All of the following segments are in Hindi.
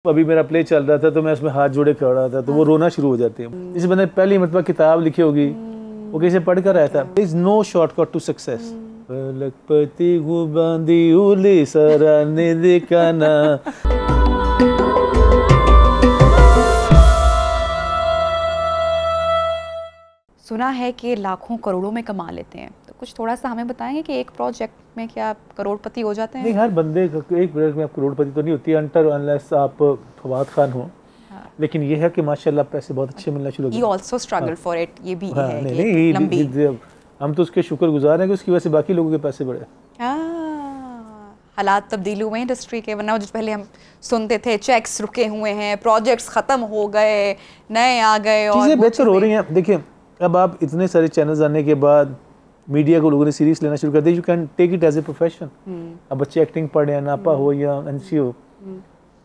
अभी मेरा प्ले चल रहा था तो मैं उसमें हाथ जोड़े खड़ा था तो वो रोना शुरू हो जाते हैं। इस बंदे ने पहली मतलब किताब लिखी होगी, वो कैसे पढ़ कर आया था। There is no shortcut to success। लखपति गुबांदी उली सराने दिखाना। सुना है कि लाखों करोड़ों में कमा लेते हैं, तो कुछ थोड़ा सा हमें बताएंगे कि एक प्रोजेक्ट में क्या आप करोड़पति हो जाते हैं? नहीं, हर बंदे एक प्रोजेक्ट में आप करोड़पति तो नहीं होती अनटर अनलेस आप फवाद खान हो। हाँ। लेकिन ये है कि माशाल्लाह पैसे बहुत अच्छे मिलना शुरू हो गए। You also struggle for it, ये भी हाँ, है नहीं, लंबी हम तो उसके शुक्रगुजार हैं कि उसकी वजह से बाकी लोगों के पैसे बढ़े। हालात तब्दील हुए इंडस्ट्री के, वरना जिस पहले हम सुनते थे चेक्स रुके हुए हैं, प्रोजेक्ट्स खत्म हो गए, नए आ गए और चीज़ें बेहतर हो रही हैं। देखिए अब आप इतने सारे चैनल्स आने के बाद मीडिया को लोगों ने सीरियस लेना शुरू कर दिया। You can take it as a profession. अब बच्चे एक्टिंग पढ़ हैं, नापा हो या एनसी हो,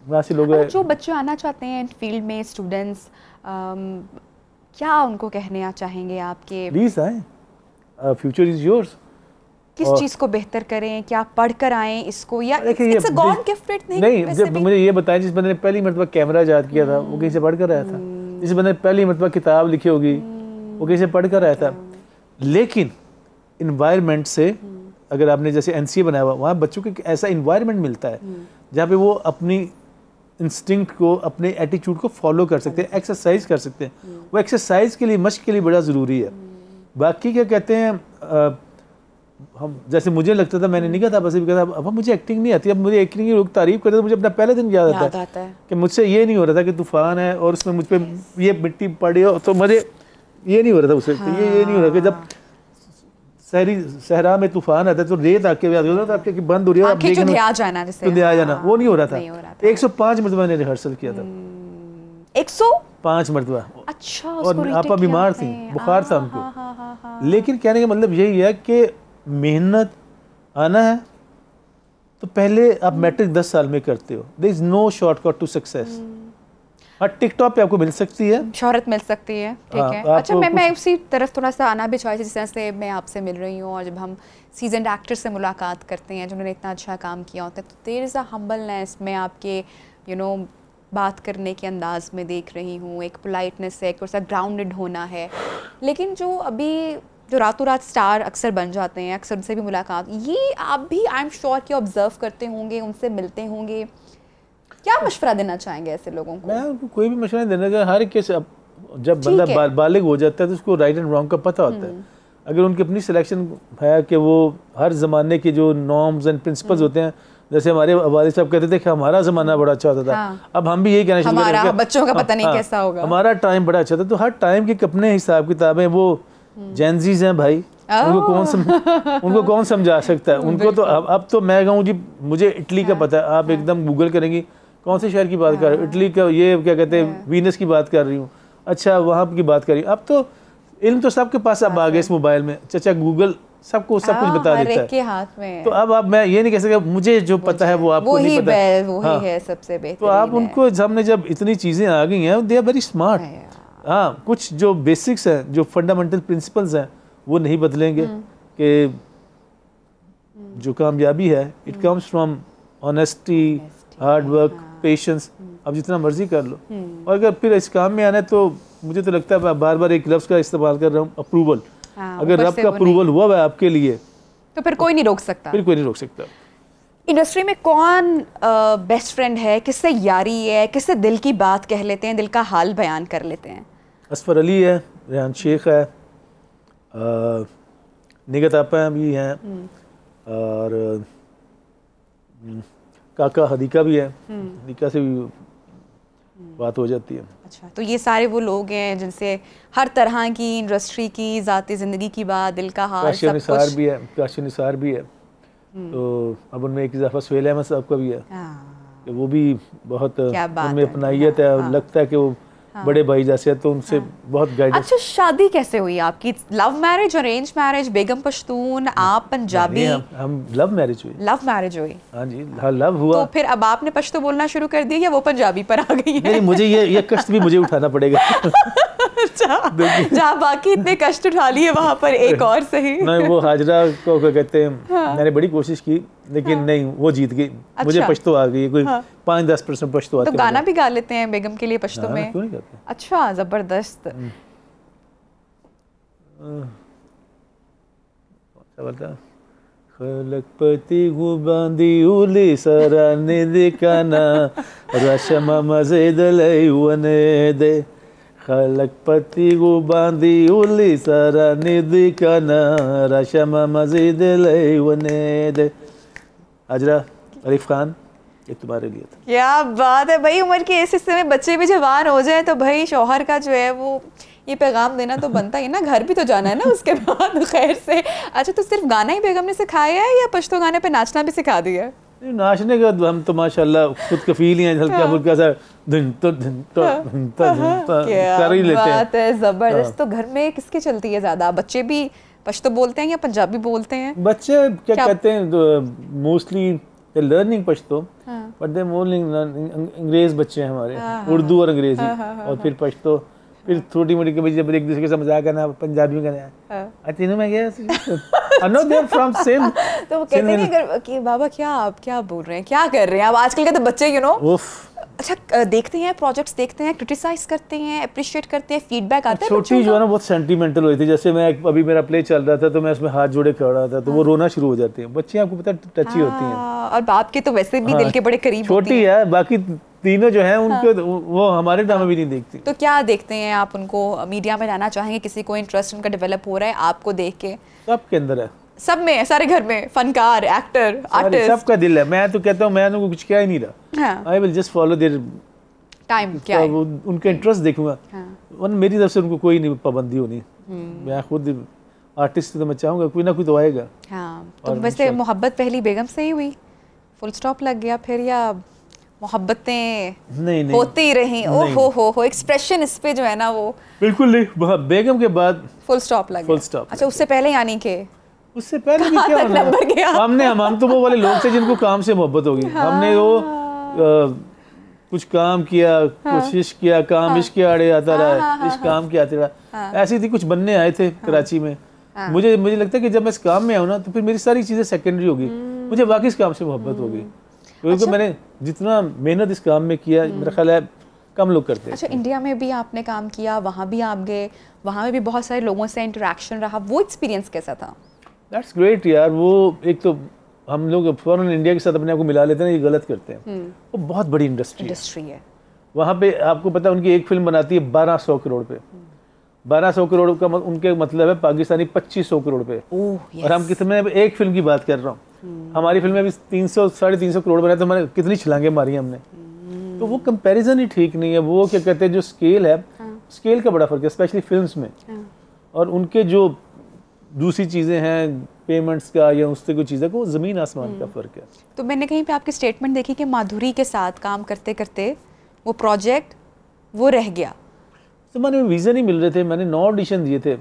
वैसे लोग जो बच्चे आना चाहते हैं फील्ड में, स्टूडेंट्स, क्या उनको कहना चाहेंगे आपके? प्लीज आए, फ्यूचर इज योर्स। किस चीज़ को बेहतर करें, क्या पढ़कर आएं इसको, या it's a God gifted thing? नहीं, जब मुझे ये बताएं जिस बंदे ने पहली मरतबा कैमरा याद किया था वो कहीं से पढ़ कर आया था। जिस बंदे ने पहली मरतबा किताब लिखी होगी वो कहीं से पढ़ कर आया था। लेकिन इन्वायरमेंट से, अगर आपने जैसे एनसीए बनाया हुआ, वहाँ बच्चों को ऐसा इन्वायरमेंट मिलता है जहाँ पे वो अपनी इंस्टिंक्ट को, अपने एटीट्यूड को फॉलो कर सकते हैं, एक्सरसाइज कर सकते हैं। वो एक्सरसाइज के लिए, मश्क के लिए बड़ा ज़रूरी है। बाकी क्या कहते हैं, हम जैसे मुझे लगता था, मैंने नहीं कहा था, बस भी कहा था अब मुझे एक्टिंग नहीं आती। अब मुझे एक्टिंग की लोग तारीफ करते, तो मुझे अपना पहले दिन याद आता है कि मुझसे ये नहीं हो रहा था कि तूफान है और उसमें मुझ पर ये मिट्टी पड़ी हो, तो मुझे ये नहीं हो रहा था उससे। हाँ। ये नहीं हो रहा कि जब सहरा में तूफान आता है तो रेत आके याद होता था आपके कि बंद हो रही है, आप देखें तो आ जाना, वो नहीं हो रहा था। 105 मरतबा ने रिहर्सल किया था। 105 मरतबा। अच्छा। और आपा बीमार थी, बुखार था उनको। लेकिन कहने का मतलब यही है कि मेहनत आना है तो पहले आप मैट्रिक 10 साल में करते हो। There is no shortcut to success. हाँ, टिकटॉक पे आपको मिल सकती है, शोहरत मिल सकती है, ठीक है। अच्छा, मैं उसी तरफ थोड़ा सा आना भी चाहती, जिस तरह से मैं आपसे मिल रही हूँ और जब हम सीजनड एक्टर से मुलाकात करते हैं जिन्होंने इतना अच्छा काम किया होता है, तो देयर इज़ अ हम्बलनेस। मैं आपके बात करने के अंदाज में देख रही हूँ, एक पोलाइटनेस है, एक थोड़ा सा ग्राउंडेड होना है। लेकिन जो अभी जो रातों रात स्टार अक्सर बन जाते हैं, अक्सर उनसे भी मुलाकात, ये आप भी आई एम श्योर कि ऑब्जर्व करते होंगे, उनसे मिलते होंगे। क्या मशवरा देना चाहेंगे ऐसे लोगों को? मैं उनको कोई भी मशवरा देना चाहिए। हर एक केस जब बंदा बालिग हो जाता है तो उसको राइट एंड रॉन्ग का पता होता है। अगर उनकी अपनी सिलेक्शन है कि वो हर ज़माने के जो नॉर्म्स एंड प्रिंसिपल्स होते हैं, जैसे हमारे वालिद साहब कहते थे कि हमारा ज़माना बड़ा अच्छा होता था। हाँ। अब हम भी यही कहना शुरू कर रहे हैं, बच्चों का पता नहीं कैसा होगा, हमारा टाइम बड़ा अच्छा था। तो हर टाइम के अपने हिसाब किताबें, वो जेनजीज हैं भाई, उनको कौन समझा सकता है उनको। तो अब तो मैं कहूँ जी, मुझे इटली का पता है। आप एकदम गूगल करेंगी कौन से शहर की बात कर रहे हो, इटली का, ये क्या कहते हैं, वीनस की बात कर रही हूँ, अच्छा वहाँ की बात कर रही हूँ। अब तो इल्म तो सबके पास अब आ गए इस मोबाइल में, चाचा गूगल सबको सब कुछ बता देता है के हाथ में। तो अब मैं ये नहीं कह सकता मुझे जो पता है वो आपको नहीं पता। वही है सबसे बेहतर। तो आप उनको सामने जब इतनी चीज़ें आ गई हैं, दे आर वेरी स्मार्ट। हाँ, कुछ जो बेसिक्स हैं, जो फंडामेंटल प्रिंसिपल्स हैं, वो नहीं बदलेंगे। कि जो कामयाबी है it comes from honesty, hard work, patience. अब जितना मर्जी कर लो। और अगर फिर इस काम में आना है तो मुझे तो लगता है, मैं बार बार एक लफ्ज़ का इस्तेमाल कर रहा हूँ, अप्रूवल। अगर रब का अप्रूवल हुआ है आपके लिए तो फिर कोई नहीं रोक सकता। फिर कोई नहीं रोक सकता। इंडस्ट्री में कौन बेस्ट फ्रेंड है, किससे यारी है, किससे दिल की बात कह लेते हैं, दिल का हाल बयान कर लेते हैं? असफर अली है, रेहान शेख है, निगत आपा भी हैं, और काका हदीका भी है। हदीका से भी बात हो जाती है। अच्छा, तो ये सारे वो लोग हैं जिनसे हर तरह की इंडस्ट्री की, ज़ाती ज़िंदगी की बात, दिल का हाल, सब कुछ। काशी निसार भी है। तो अब उनमें एक इजाफा सुहेल अहमद साहब का भी है। कि वो भी बहुत उनमें अपनाइयत है और लगता है कि वो बड़े भाई जैसे है, तो उनसे बहुत गाइडेंस। अच्छा, शादी कैसे हुई आपकी? लव मैरिज, अरेंज मैरिज, बेगम पश्तून, आप पंजाबी? हम लव मैरिज हुई। लव मैरिज हुई? हाँ जी, हाँ, लव हुआ। तो फिर अब आपने पश्तो बोलना शुरू कर दिया या वो पंजाबी पर आ गई है? नहीं, मुझे ये कष्ट भी मुझे उठाना पड़ेगा। जहाँ बाकी इतने कष्ट उठा लिए, वहाँ पर एक और सही। नहीं, वो हाजरा को कहते हैं। मैंने बड़ी कोशिश की लेकिन नहीं, वो जीत गई। मुझे पश्तो आ गई, कोई 5-10% पश्तो आती है। तो गाना भी गा लेते हैं बेगम के लिए पश्तो में? क्यों नहीं गाते? अच्छा, जबरदस्त। खलकपति गुबांदी उली सराने दिकाना रशमा मजेदलई वने दे खलकपति गुबांदी उली सराने दिकाना रशमा मजेदलई वने दे। अजरा अरीफ खान, ये तुम्हारे लिए था। क्या बात है भाई, उम्र के इस हिस्से में बच्चे भी जवान हो जाए तो भाई शौहर का जो है वो ये पैगाम देना तो बनता ही ना, घर भी तो जाना है ना उसके बाद खैर से। अच्छा, तो सिर्फ गाना ही बेगम ने सिखाया है या पश्तो गाने पे नाचना भी सिखा दिया? नाचने का हम तो माशाल्लाह खुद कफील ही हैं, हल्का फुल्का सा धुन तो कर ही लेते हैं। बात है, जबरदस्त। तो घर में किसकी चलती है ज्यादा? बच्चे भी पश्तो बोलते हैं या पंजाबी बोलते हैं? बच्चे क्या कहते हैं, mostly learning Pashto, but they mostly अंग्रेज बच्चे हैं हमारे, उर्दू और अंग्रेजी और फिर पश्तो, फिर छोटी मोटी कभी जब एक दूसरे के साथ मजाक करना पंजाबी में करना है। तीनों में गया I know they are from same. तो वो कहते हैं कि बाबा क्या आप क्या बोल रहे हैं, क्या कर रहे हैं? अब आजकल के तो बच्चे यू नो अच्छा देखते हैं, प्रोजेक्ट्स देखते हैं, क्रिटिसाइज करते हैं, अप्रिशिएट करते हैं, फीडबैक आता है। छोटी जो है ना बहुत सेंटिमेंटल हुई थी, जैसे मैं अभी मेरा प्ले चल रहा था तो मैं उसमें हाथ जोड़े खड़ा था तो वो रोना शुरू हो जाते हैं। बच्चे आपको पता टची होती हैं, और बाप के तो वैसे भी दिल के बड़े करीब होती छोटी है, बाकी तीनों जो हैं उनको वो हमारे ड्रामा भी नहीं देखती। तो क्या देखते हैं आप उनको? मीडिया में लाना चाहेंगे? किसी को इंटरेस्ट उनका डेवलप हो रहा है आपको देख के? सबके अंदर है, सब में, सारे घर में, फनकार, एक्टर, आर्टिस्ट, सबका दिल है। मैं तो कहता हूँ मैं तो कुछ क्या ही नहीं रहा, I will just follow their time, क्या है उनके इंटरेस्ट देखूंगा। मेरी तरफ से उनको कोई नहीं पाबंदी होनी, मैं खुद आर्टिस्ट तो मैं चाहूँगा कोई ना कोई तो आएगा। हाँ, तो वैसे मोहब्बत पहली बेगम से ही हुई, फुल स्टॉप लग गया फिर, या मोहब्बतें नहीं होती रही? ओ हो एक्सप्रेशन इस पे जो है ना वो बिल्कुल नहीं, बेगम के बाद फुल स्टॉप लग गया। अच्छा, उससे पहले यानी कि उससे पहले भी क्या होना, हम तो वो वाले लोग थे जिनको काम से मोहब्बत होगी। हमने वो कुछ काम किया, कोशिश किया, काम इश्क के आड़े आता रहा, इस काम के आते रहा, ऐसी थी। कुछ बनने आए थे कराची में, मुझे लगता है कि जब मैं इस काम में आऊँ ना तो फिर मेरी सारी चीज़ें सेकेंडरी होगी, मुझे वाकई इस काम से मोहब्बत होगी, क्योंकि मैंने जितना मेहनत इस काम में किया मेरा ख्याल है कम लोग करते हैं। अच्छा, इंडिया में भी आपने काम किया, वहाँ भी आप गए, वहाँ में भी बहुत सारे लोगों से इंटरेक्शन रहा, वो एक्सपीरियंस कैसा था? दैट्स ग्रेट यार। वो एक तो हम लोग फॉरन इंडिया के साथ अपने आप को मिला लेते हैं, ये गलत करते हैं। वो बहुत बड़ी इंडस्ट्री है। वहाँ पे आपको पता है उनकी एक फिल्म बनाती है 1200 करोड़ पे, 1200 करोड़ का उनके मतलब है पाकिस्तानी 2500 करोड़ पे। और हम कितने एक फिल्म की बात कर रहा हूँ, हमारी फिल्म में अभी 300-350 करोड़ बनाए तो हमारे कितनी छलांगे मारी हमने। तो वो कंपैरिजन ही ठीक नहीं है। वो क्या कहते हैं, जो स्केल है, स्केल का बड़ा फर्क है स्पेशली फिल्म्स में, और उनके जो दूसरी चीज़ें हैं पेमेंट्स का या उससे कोई चीज़ें को ज़मीन आसमान का फ़र्क है। तो मैंने कहीं पे आपकी स्टेटमेंट देखी कि माधुरी के साथ काम करते करते वो प्रोजेक्ट वो रह गया। तो मैंने वीज़ा नहीं मिल रहे थे, मैंने 9 ऑडिशन दिए थे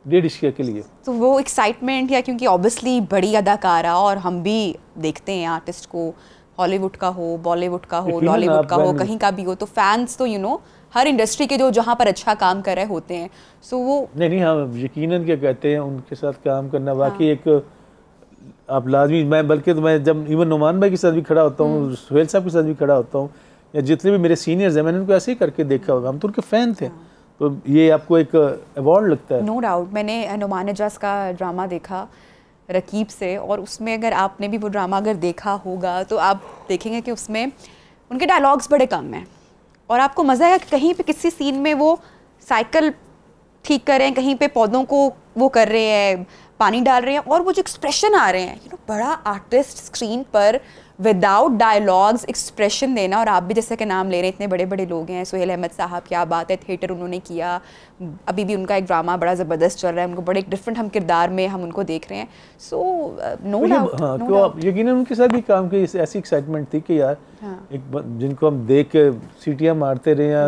1.5 इश्किया के लिए। तो वो एक्साइटमेंट, या क्योंकि ऑब्वियसली बड़ी अदाकारा और हम भी देखते हैं आर्टिस्ट को, हॉलीवुड का हो, बॉलीवुड का हो, लॉलीवुड का हो, कहीं का भी हो, तो फैंस तो यू नो हर इंडस्ट्री के जो जहाँ पर अच्छा काम कर रहे होते हैं, सो वो नहीं हाँ यकीनन क्या कहते हैं उनके साथ काम करना वाकई एक आप लाजमी। मैं बल्कि तो मैं जब इवन नुमान भाई के साथ भी खड़ा होता हूँ, सुहेल साहब के साथ भी खड़ा होता हूँ, या जितने भी मेरे सीनियर्स हैं, मैंने उनको ऐसे ही करके देखा होगा, हम तो उनके फ़ैन थे। तो ये आपको एक अवार्ड लगता है। No doubt. मैंने नुमान एजाज का ड्रामा देखा रकीब से, और उसमें अगर आपने भी वो ड्रामा अगर देखा होगा तो आप देखेंगे कि उसमें उनके डायलॉग्स बड़े कम हैं, और आपको मज़ा आएगा कि कहीं पे किसी सीन में वो साइकिल ठीक कर रहे हैं, कहीं पे पौधों को वो कर रहे हैं, पानी डाल रहे हैं, और वो जो एक्सप्रेशन आ रहे हैं, यू नो, बड़ा आर्टिस्ट स्क्रीन पर विदाउट डायलॉग्स एक्सप्रेशन देना। और आप भी जैसे कि नाम ले रहे हैं, इतने बड़े बड़े लोग हैं, सुहेल अहमद साहब, क्या बात है, थिएटर उन्होंने किया, अभी भी उनका एक ड्रामा बड़ा ज़बरदस्त चल रहा है, उनको बड़े एक डिफरेंट हम किरदार में हम उनको देख रहे हैं। So no doubt. हाँ, तो आप यकीनन उनके साथ भी काम की ऐसी एक्साइटमेंट थी कि यार एक जिनको हम देख के सीटियाँ मारते रहे हैं,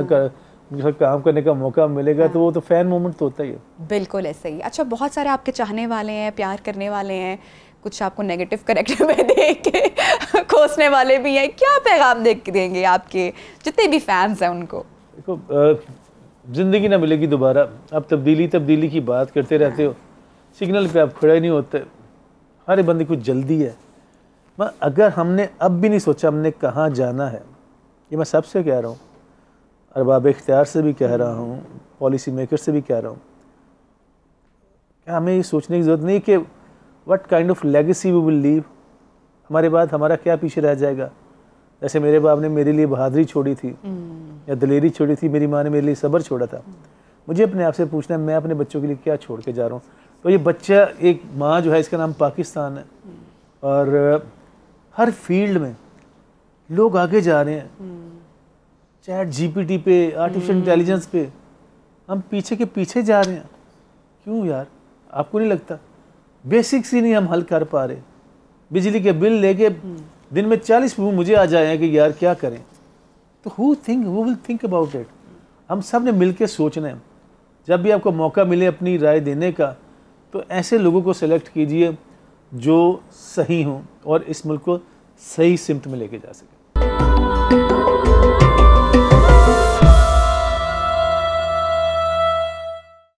उनके साथ काम करने का मौका मिलेगा, तो वो तो फ़ैन मोमेंट तो होता ही है। बिल्कुल ऐसे ही। अच्छा, बहुत सारे आपके चाहने वाले हैं, प्यार करने वाले हैं, कुछ आपको नेगेटिव करेक्टर में देख के कोसने वाले भी हैं, क्या पैगाम देंगे आपके जितने भी फैंस हैं उनको? देखो, ज़िंदगी ना मिलेगी दोबारा, आप तब्दीली की बात करते रहते हो, सिग्नल पे आप खड़े नहीं होते, हर बंदे को जल्दी है, अगर हमने अब भी नहीं सोचा हमने कहाँ जाना है, ये मैं सबसे कह रहा हूँ, अरबाब इख्तियार से भी कह रहा हूँ, पॉलिसी मेकर से भी कह रहा हूँ, क्या हमें ये सोचने की ज़रूरत नहीं कि what kind of legacy we will leave, हमारे बाद हमारा क्या पीछे रह जाएगा। जैसे मेरे बाप ने मेरे लिए बहादुरी छोड़ी थी या दलेरी छोड़ी थी, मेरी माँ ने मेरे लिए सब्र छोड़ा था। मुझे अपने आप से पूछना है मैं अपने बच्चों के लिए क्या छोड़ के जा रहा हूँ। तो ये बच्चा, एक माँ जो है, इसका नाम पाकिस्तान है, और हर फील्ड में लोग आगे जा रहे हैं। चैट जीपीटी पे, आर्टिफिशियल इंटेलिजेंस पे हम पीछे के पीछे जा रहे हैं। क्यों यार, आपको नहीं लगता? बेसिक्स ही नहीं हम हल कर पा रहे। बिजली के बिल लेके दिन में 40 मुझे आ जाए कि यार क्या करें। तो who will think about it? हम सब ने मिल के सोचना है। जब भी आपको मौका मिले अपनी राय देने का, तो ऐसे लोगों को सेलेक्ट कीजिए जो सही हों और इस मुल्क को सही सिमत में लेके जा सके।